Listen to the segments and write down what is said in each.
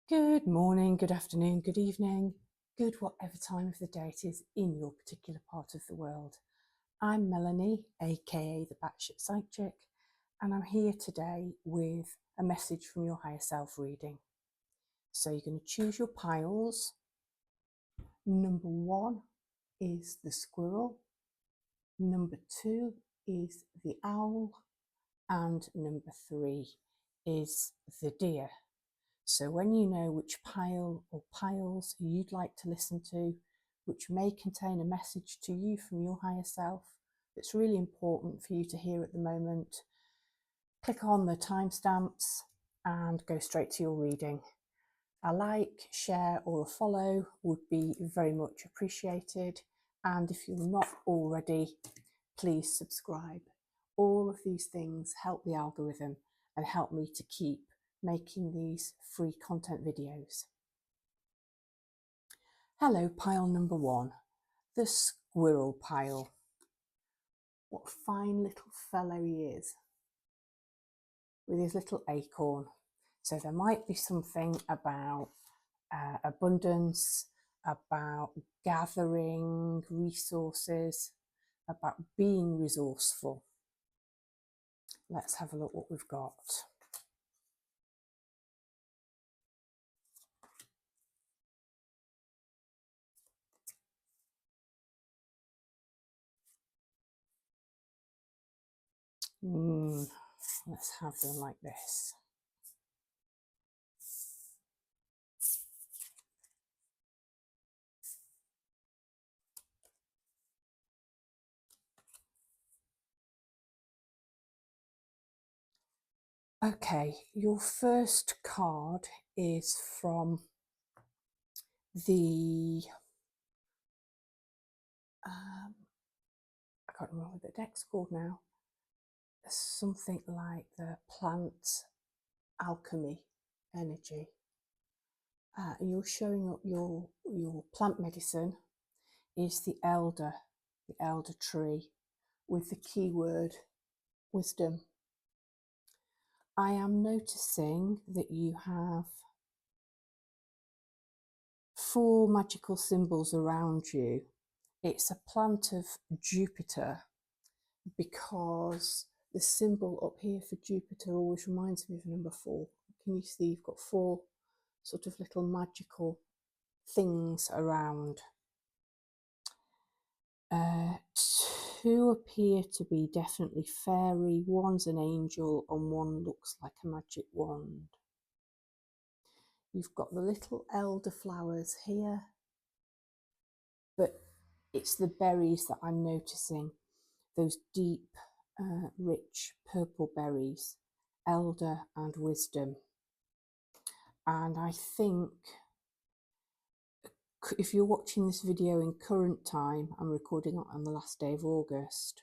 Good morning, good afternoon, good evening, good whatever time of the day it is in your particular part of the world. I'm Melanie, aka the Batshit Psych Chick, and I'm here today with a message from your higher self reading. So you're going to choose your piles. Number 1 is the squirrel, number 2 is the owl, and number 3 is the deer. So when you know which pile or piles you'd like to listen to, which may contain a message to you from your higher self that's really important for you to hear at the moment, click on the timestamps and go straight to your reading. A like, share or a follow would be very much appreciated. And if you're not already, please subscribe. All of these things help the algorithm and help me to keep making these free content videos. Hello, pile number 1, the squirrel pile. What a fine little fellow he is with his little acorn. So there might be something about abundance, about gathering resources, about being resourceful. Let's have a look what we've got. Let's have them like this. Okay, your first card is from the, I can't remember what the deck's called now, something like the plant alchemy energy. And you're showing up your plant medicine is the elder tree with the keyword wisdom. I am noticing that you have 4 magical symbols around you. It's a plant of Jupiter because the symbol up here for Jupiter always reminds me of number 4. Can you see you've got 4 sort of little magical things around? 2 appear to be definitely fairy, 1's an angel, and 1 looks like a magic wand. You've got the little elder flowers here, but it's the berries that I'm noticing, those deep, rich purple berries, elder and wisdom. And I think if you're watching this video in current time, I'm recording it on the last day of August,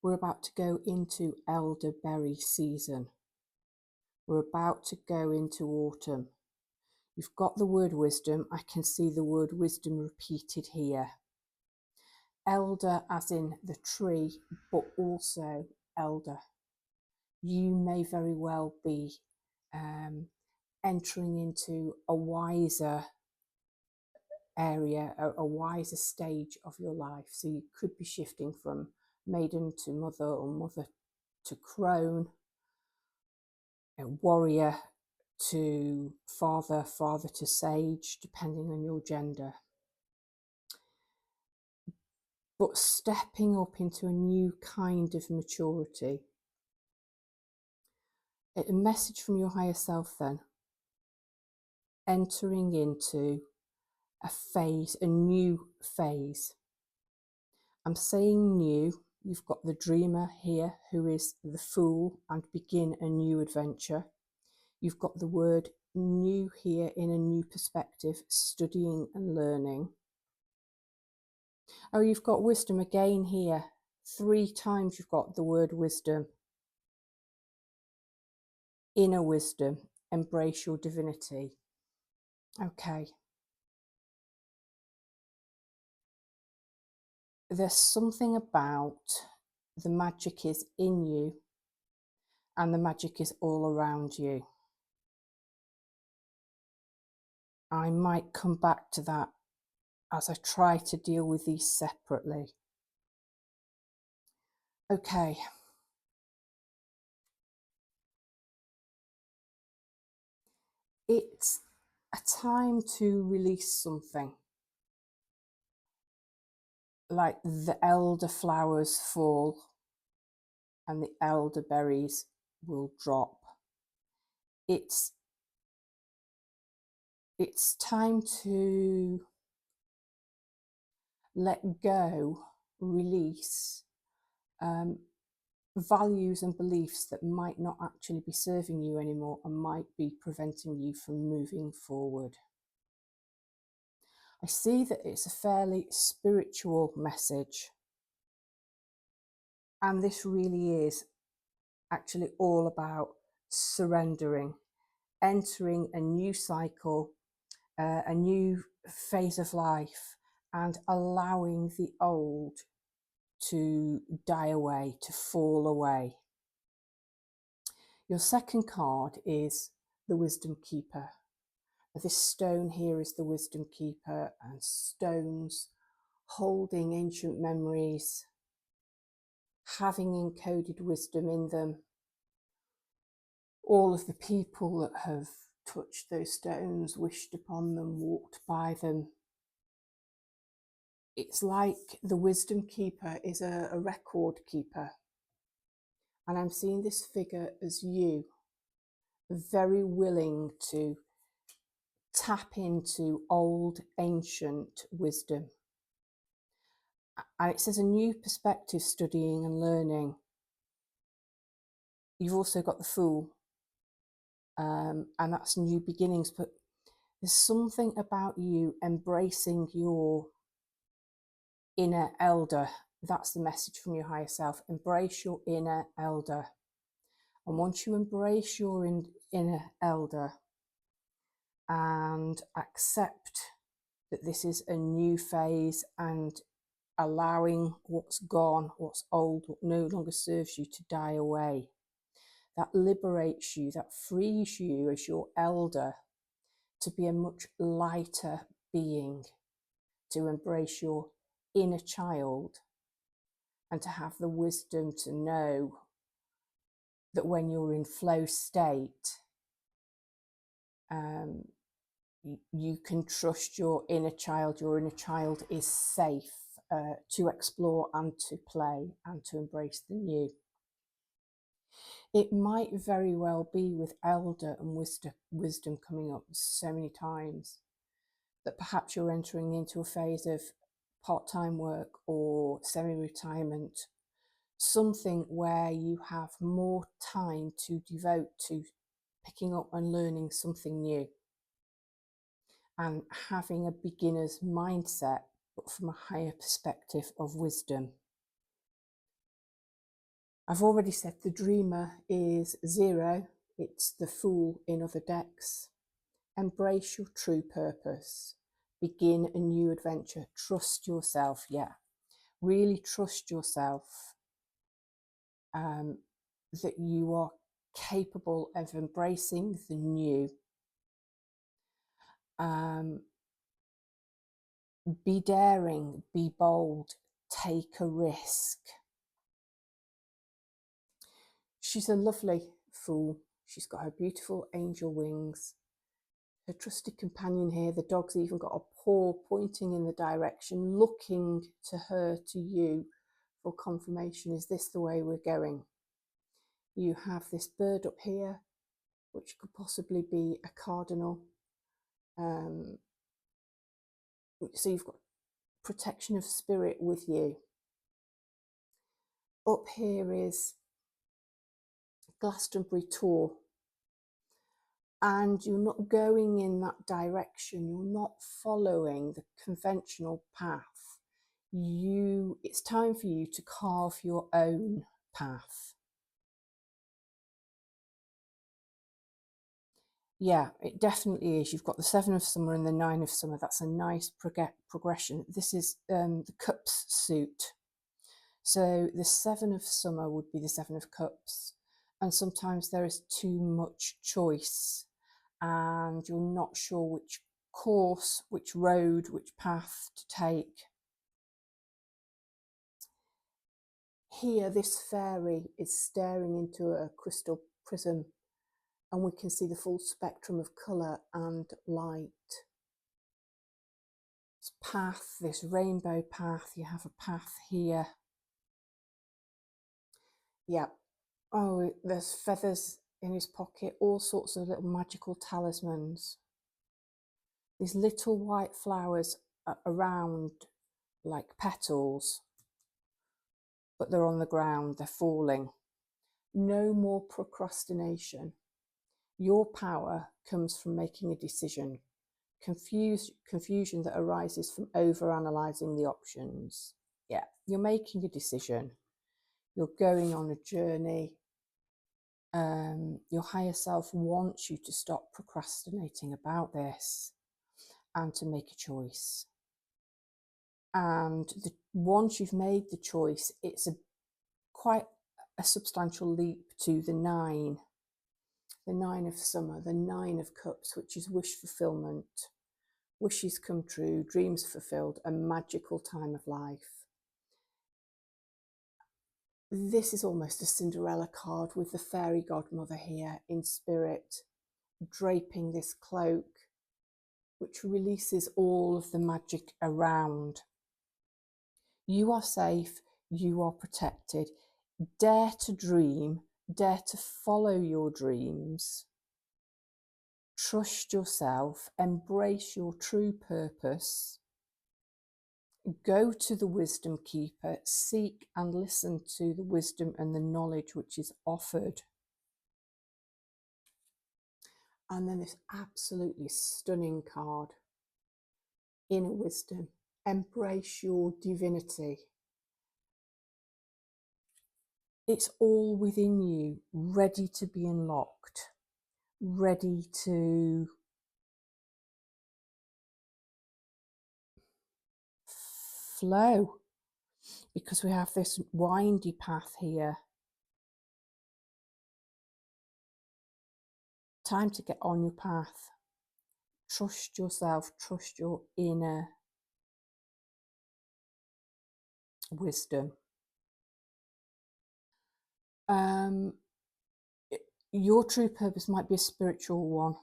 we're about to go into elderberry season. We're about to go into autumn. You've got the word wisdom. I can see the word wisdom repeated here. Elder as in the tree, but also elder. You may very well be entering into a wiser area, a wiser stage of your life. So you could be shifting from maiden to mother, or mother to crone, warrior to father, father to sage, depending on your gender. But stepping up into a new kind of maturity. A message from your higher self then. Entering into a phase, a new phase. I'm saying new. You've got the dreamer here, who is the fool, and begin a new adventure. You've got the word new here in a new perspective, studying and learning. Oh, you've got wisdom again here. 3 times you've got the word wisdom. Inner wisdom, embrace your divinity. Okay. There's something about the magic is in you and the magic is all around you. I might come back to that as I try to deal with these separately. Okay. It's a time to release something. Like the elder flowers fall and the elderberries will drop. It's time to let go, release values and beliefs that might not actually be serving you anymore and might be preventing you from moving forward. I see that it's a fairly spiritual message, and this really is actually all about surrendering, entering a new cycle, a new phase of life, and allowing the old to die away, to fall away. Your second card is the Wisdom Keeper. This stone here is the Wisdom Keeper, and stones holding ancient memories, having encoded wisdom in them. All of the people that have touched those stones, wished upon them, walked by them. It's like the Wisdom Keeper is a record keeper. And I'm seeing this figure as you, very willing to tap into old, ancient wisdom. And it says a new perspective, studying and learning. You've also got the Fool, and that's new beginnings. But there's something about you embracing your inner elder. That's the message from your higher self. Embrace your inner elder. And once you embrace your inner elder and accept that this is a new phase and allowing what's gone, what's old, what no longer serves you to die away, that liberates you, that frees you as your elder to be a much lighter being, to embrace your inner child and to have the wisdom to know that when you're in flow state, you can trust your inner child. Your inner child is safe to explore and to play and to embrace the new. It might very well be with elder and wisdom coming up so many times that perhaps you're entering into a phase of part-time work or semi-retirement, something where you have more time to devote to picking up and learning something new and having a beginner's mindset, but from a higher perspective of wisdom. I've already said the dreamer is 0. It's the Fool in other decks. Embrace your true purpose. Begin a new adventure. Trust yourself. Yeah, really trust yourself that you are capable of embracing the new. Be daring, be bold, take a risk. She's a lovely Fool. She's got her beautiful angel wings. Her trusted companion here, the dog's even got a paw pointing in the direction, looking to her, to you, for confirmation. Is this the way we're going? You have this bird up here, which could possibly be a cardinal. So you've got protection of spirit with you. Up here is Glastonbury Tor. And you're not going in that direction. You're not following the conventional path. It's time for you to carve your own path. Yeah, it definitely is. You've got the 7 of Summer and the 9 of Summer. That's a nice progression. This is the Cups suit. So the 7 of Summer would be the 7 of Cups. And sometimes there is too much choice and you're not sure which course, which road, which path to take. Here, this fairy is staring into a crystal prism, and we can see the full spectrum of colour and light. This path, this rainbow path, you have a path here. Yeah. Oh, there's feathers in his pocket, all sorts of little magical talismans. These little white flowers around like petals, but they're on the ground, they're falling. No more procrastination. Your power comes from making a decision. Confusion that arises from over-analysing the options. Yeah, you're making a decision. You're going on a journey. Your higher self wants you to stop procrastinating about this and to make a choice. And once you've made the choice, it's quite a substantial leap to the 9 of summer, the 9 of cups, which is wish fulfillment, wishes come true, dreams fulfilled, a magical time of life. This is almost a Cinderella card with the fairy godmother here in spirit, draping this cloak, which releases all of the magic around. You are safe, you are protected. Dare to dream, dare to follow your dreams. Trust yourself, embrace your true purpose. Go to the wisdom keeper, seek and listen to the wisdom and the knowledge which is offered. And then this absolutely stunning card, inner wisdom. Embrace your divinity. It's all within you, ready to be unlocked, ready to flow, because we have this windy path here. Time to get on your path. Trust yourself, trust your inner wisdom. Your true purpose might be a spiritual one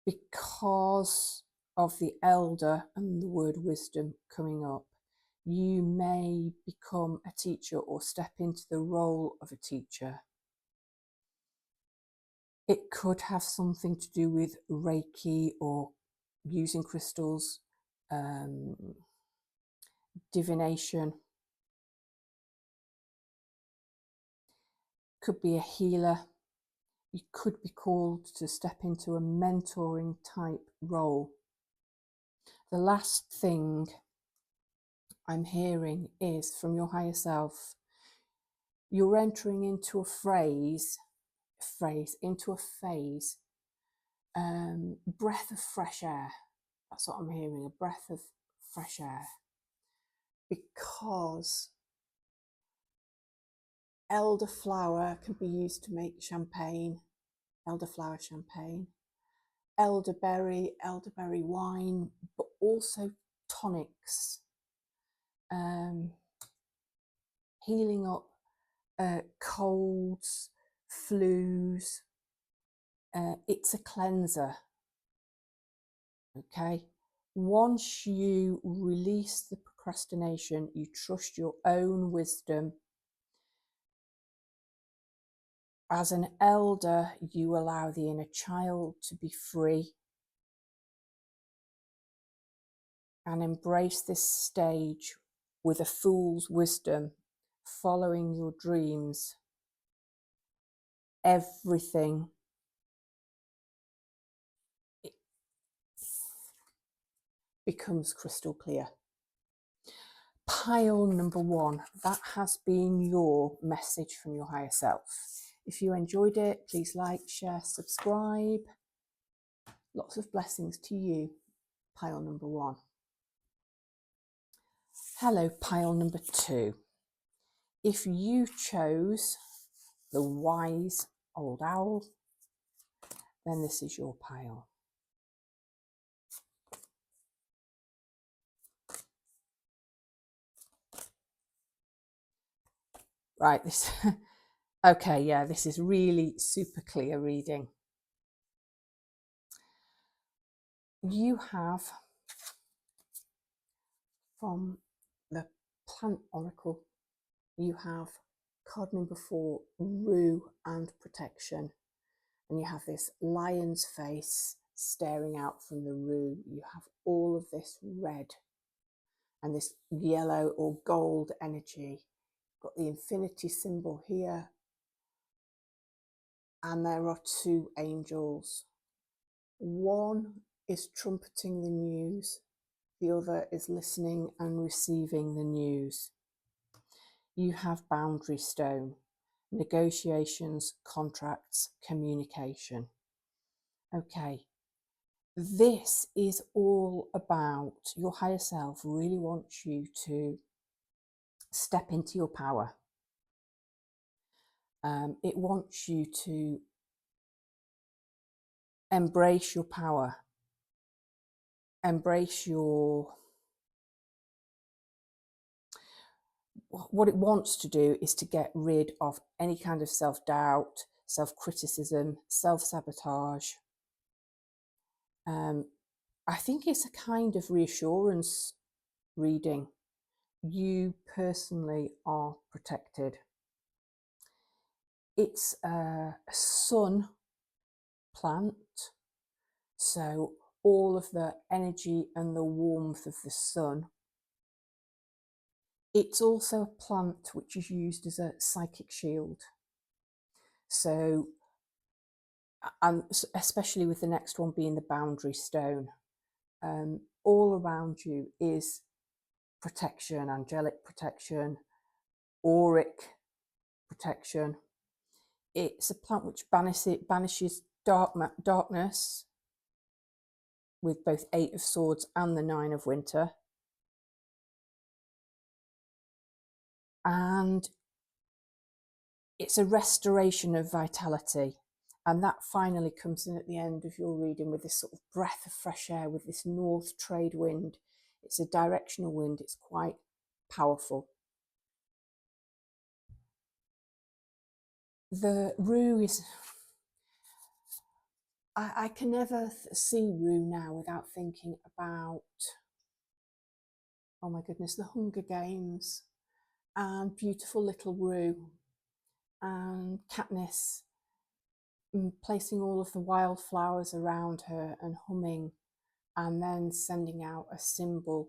because of the elder and the word wisdom coming up. You may become a teacher or step into the role of a teacher. It could have something to do with Reiki or using crystals, divination. Could be a healer. You could be called to step into a mentoring type role. The last thing I'm hearing is from your higher self. You're entering into a phase, breath of fresh air. That's what I'm hearing, a breath of fresh air. Because elderflower can be used to make champagne, elderflower champagne, elderberry wine, but also tonics, healing up colds, flus. It's a cleanser. Okay. Once you release the procrastination, you trust your own wisdom. As an elder, you allow the inner child to be free and embrace this stage with a fool's wisdom, following your dreams. Everything becomes crystal clear. Pile number 1, that has been your message from your higher self. If you enjoyed it, please like, share, subscribe. Lots of blessings to you, pile number 1. Hello, pile number 2. If you chose the wise old owl, then this is your pile. Right, this, okay, yeah, this is really super clear reading. You have, from the Plant Oracle, you have card number 4, Rue and Protection. And you have this lion's face staring out from the rue. You have all of this red and this yellow or gold energy. You've got the infinity symbol here. And there are 2 angels. One is trumpeting the news. The other is listening and receiving the news. You have boundary stone, negotiations, contracts, communication. Okay, this is all about your higher self really wants you to step into your power. It wants you to embrace your power, embrace your, what it wants to do is to get rid of any kind of self-doubt, self-criticism, self-sabotage. I think it's a kind of reassurance reading. You personally are protected. It's a sun plant, so all of the energy and the warmth of the sun. It's also a plant which is used as a psychic shield. So, and especially with the next one being the boundary stone, all around you is protection, angelic protection, auric protection. It's a plant which banishes darkness with both 8 of Swords and the 9 of Winter. And it's a restoration of vitality. And that finally comes in at the end of your reading with this sort of breath of fresh air, with this north trade wind. It's a directional wind. It's quite powerful. The rue is, I can never see rue now without thinking about, oh my goodness, the Hunger Games and beautiful little Rue and Katniss placing all of the wildflowers around her and humming, and then sending out a symbol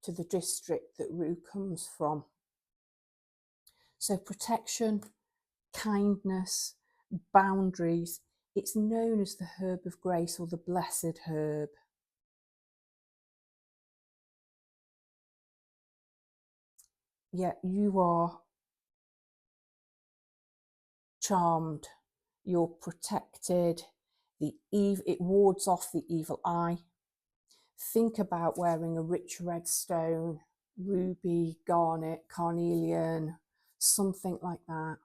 to the district that Rue comes from. So protection, kindness, boundaries. It's known as the herb of grace or the blessed herb. Yet you are charmed, you're protected, it wards off the evil eye. Think about wearing a rich red stone, ruby, garnet, carnelian, something like that.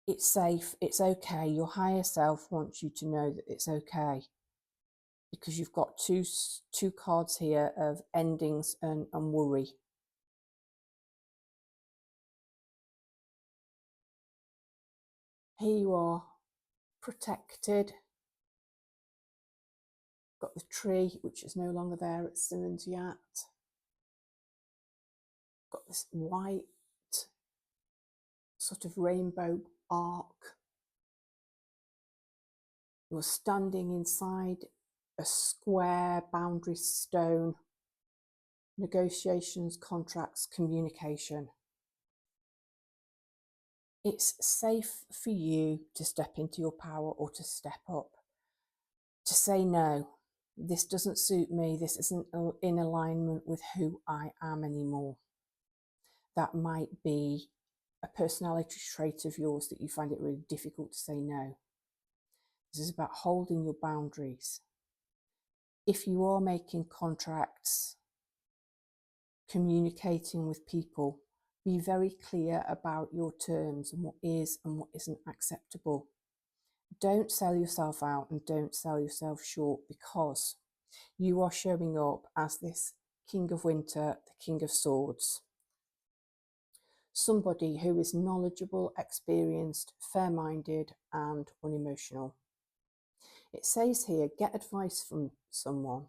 It's safe, it's okay. Your higher self wants you to know that it's okay, because you've got two cards here of endings and worry. Here you are, protected. Got the tree, which is no longer there at Simmons Yat. Got this white sort of rainbow arc. You're standing inside a square boundary stone. Negotiations, contracts, communication. It's safe for you to step into your power or to step up, to say no. This doesn't suit me. This isn't in alignment with who I am anymore. That might be a personality trait of yours that you find it really difficult to say no. This is about holding your boundaries. If you are making contracts, communicating with people, be very clear about your terms and what is and what isn't acceptable. Don't sell yourself out and don't sell yourself short, because you are showing up as this King of Winter, the King of Swords. Somebody who is knowledgeable, experienced, fair-minded and unemotional. It says here, get advice from someone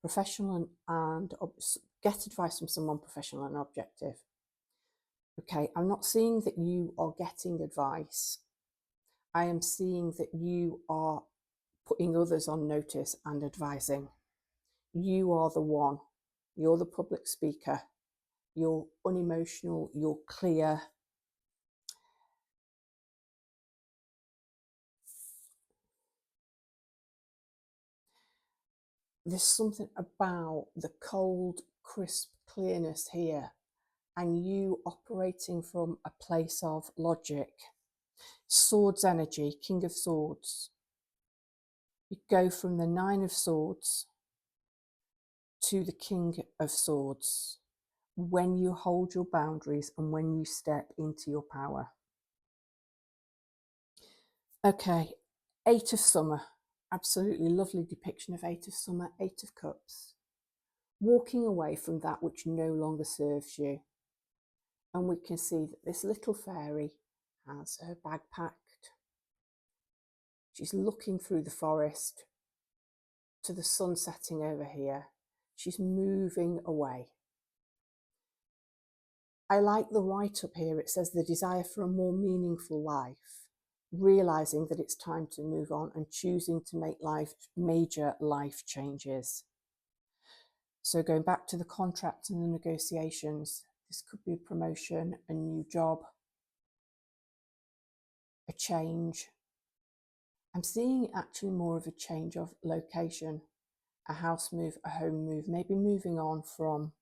professional and get advice from someone professional and objective. Okay, I'm not seeing that you are getting advice. I am seeing that you are putting others on notice and advising. You are the one. You're the public speaker. You're unemotional. You're clear. There's something about the cold, crisp clearness here, and you operating from a place of logic. Swords energy, King of Swords. You go from the Nine of Swords to the King of Swords when you hold your boundaries and when you step into your power. Okay, Eight of Summer. Absolutely lovely depiction of Eight of Summer, Eight of Cups. Walking away from that which no longer serves you. And we can see that this little fairy has her bag packed. She's looking through the forest to the sun setting over here. She's moving away. I like the write-up here. It says the desire for a more meaningful life, realizing that it's time to move on and choosing to make major life changes. So going back to the contract and the negotiations, this could be a promotion, a new job, a change. I'm seeing actually more of a change of location, a house move, a home move, maybe moving on from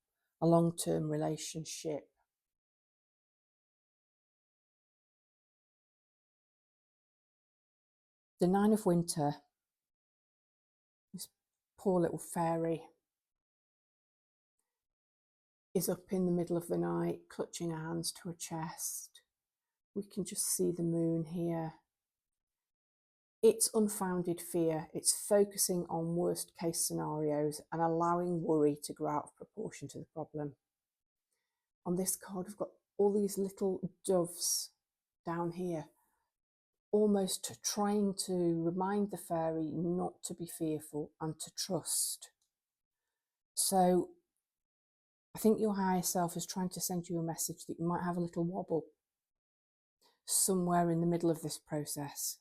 a long-term relationship. The Nine of Winter, this poor little fairy, is up in the middle of the night, clutching her hands to her chest. We can just see the moon here. It's unfounded fear. It's focusing on worst case scenarios and allowing worry to grow out of proportion to the problem. On this card, we've got all these little doves down here, almost trying to remind the fairy not to be fearful and to trust. So I think your higher self is trying to send you a message that you might have a little wobble somewhere in the middle of this process.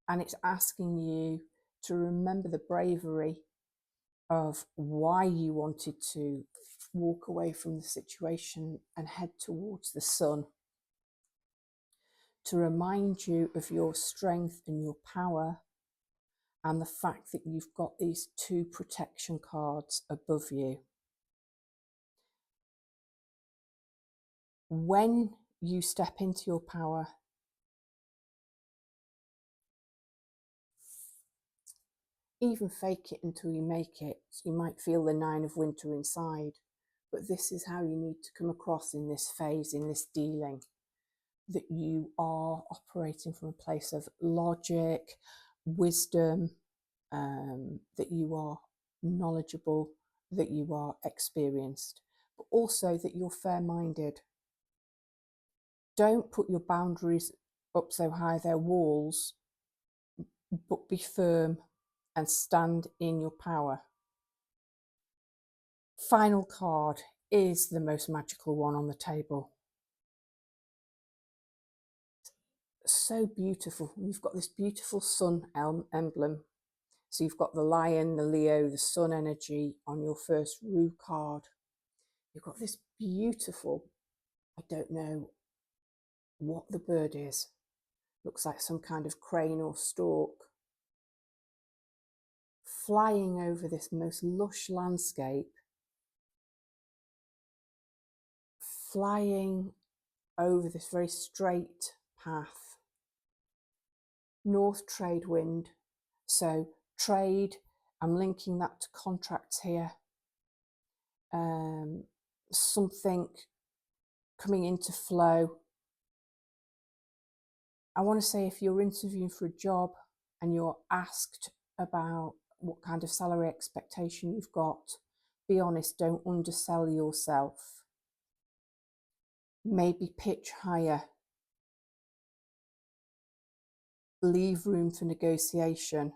And it's asking you to remember the bravery of why you wanted to walk away from the situation and head towards the sun. To remind you of your strength and your power and the fact that you've got these two protection cards above you. When you step into your power, even fake it until you make it. You might feel the Nine of Winter inside, but this is how you need to come across in this phase, in this dealing, that you are operating from a place of logic, wisdom, that you are knowledgeable, that you are experienced, but also that you're fair-minded. Don't put your boundaries up so high they're walls, but be firm and stand in your power. Final card is the most magical one on the table. So beautiful. You've got this beautiful sun emblem. So you've got the lion, the Leo, the sun energy on your first Rue card. You've got this beautiful, I don't know what the bird is. Looks like some kind of crane or stork. Flying over this most lush landscape. Flying over this very straight path. North trade wind. So trade, I'm linking that to contracts here. Something coming into flow. I want to say if you're interviewing for a job and you're asked about what kind of salary expectation you've got, Be honest, don't undersell yourself. Maybe pitch higher. Leave room for negotiation.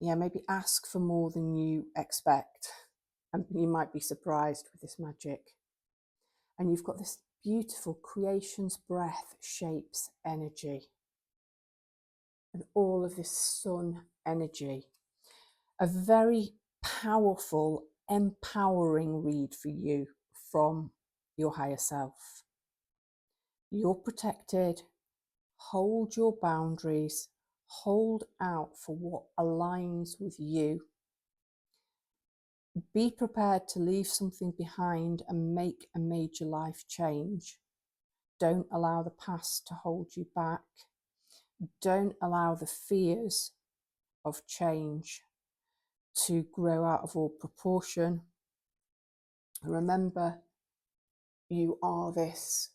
Yeah, maybe ask for more than you expect. And you might be surprised with this magic. And you've got this beautiful creation's breath shapes energy. And all of this sun energy. A very powerful, empowering read for you from your higher self. You're protected. Hold your boundaries. Hold out for what aligns with you. Be prepared to leave something behind and make a major life change. Don't allow the past to hold you back. Don't allow the fears of change to grow out of all proportion. Remember, you are this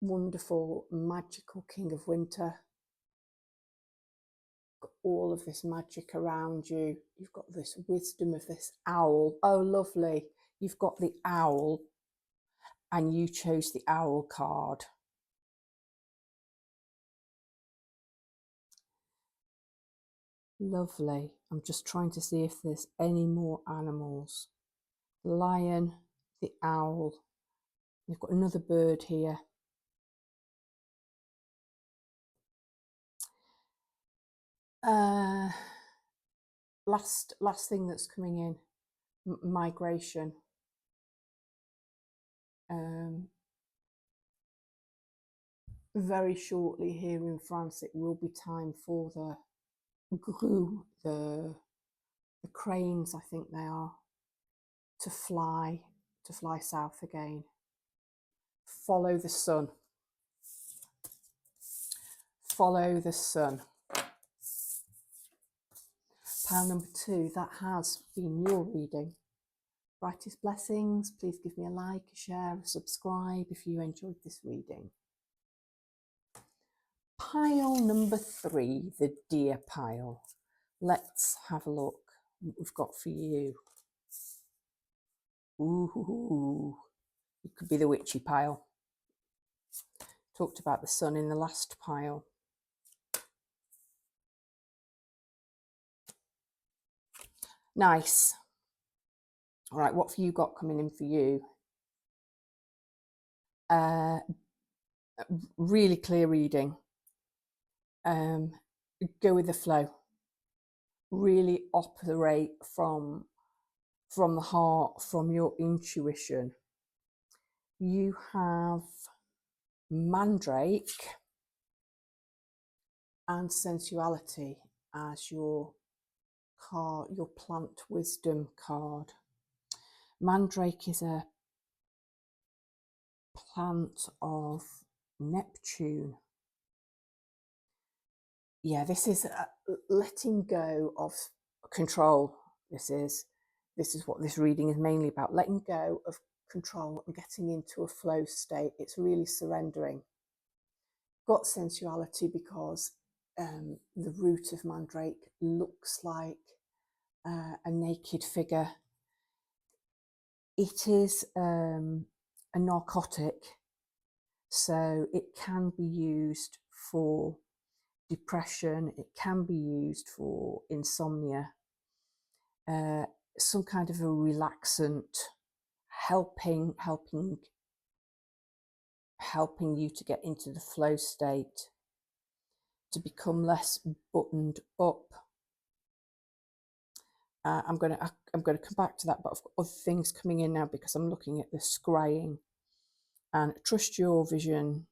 wonderful, magical king of winter. Got all of this magic around you. You've got this wisdom of this owl. Oh, lovely. You've got the owl, and you chose the owl card. Lovely. I'm just trying to see if there's any more animals. The lion, the owl. We've got another bird here. Last thing that's coming in, migration. Very shortly here in France, it will be time for the grue, the cranes, I think they are, to fly south again. Follow the sun. Follow the sun. Pile number 2, that has been your reading. Brightest Blessings. Please give me a like, a share, a subscribe if you enjoyed this reading. Pile number 3, the deer pile. Let's have a look what we've got for you. Ooh, it could be the witchy pile. Talked about the sun in the last pile. Nice. All right, what have you got coming in for you? Really clear reading. Go with the flow. Really operate from the heart, from your intuition. You have Mandrake and Sensuality as your card, your plant wisdom card. Mandrake is a plant of Neptune. Yeah, this is letting go of control. This is what this reading is mainly about, letting go of control and getting into a flow state. It's really surrendering. Got Sensuality because the root of Mandrake looks like a naked figure. It is a narcotic, so it can be used for depression, it can be used for insomnia, some kind of a relaxant, helping you to get into the flow state, to become less buttoned up. I'm going to come back to that, but I've got other things coming in now because I'm looking at the scrying. And trust your visions,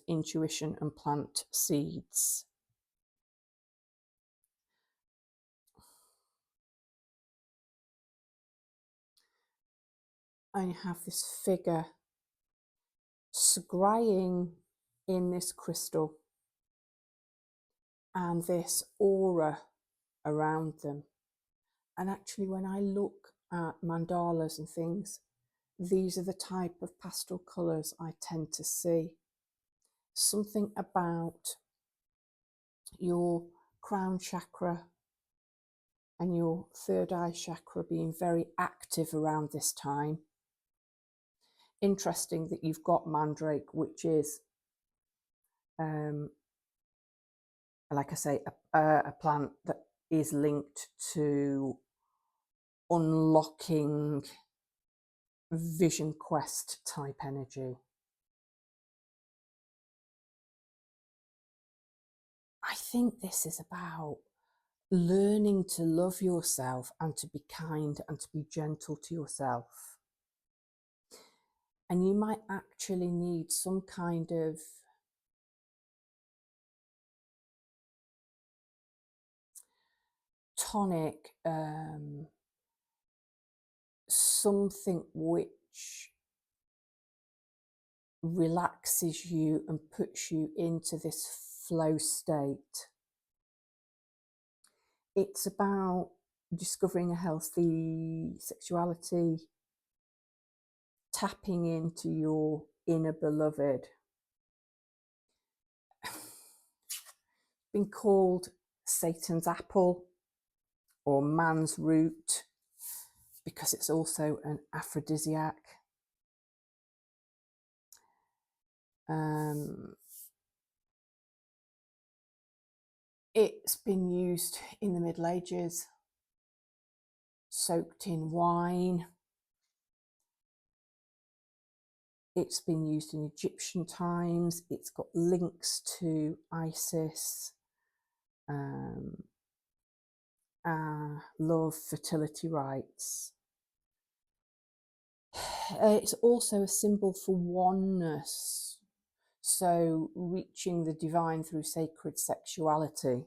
intuition, and plant seeds. I have this figure scrying in this crystal and this aura around them. And actually, when I look at mandalas and things, these are the type of pastel colours I tend to see. Something about your crown chakra, and your third eye chakra being very active around this time. Interesting that you've got mandrake, which is, like I say, a plant that is linked to unlocking vision quest type energy. I think this is about learning to love yourself and to be kind and to be gentle to yourself. And you might actually need some kind of tonic, something which relaxes you and puts you into this flow state. It's about discovering a healthy sexuality, tapping into your inner beloved. Been called Satan's apple or man's root because it's also an aphrodisiac. It's been used in the Middle Ages, soaked in wine. It's been used in Egyptian times. It's got links to Isis, love, fertility rites. It's also a symbol for oneness. So reaching the divine through sacred sexuality.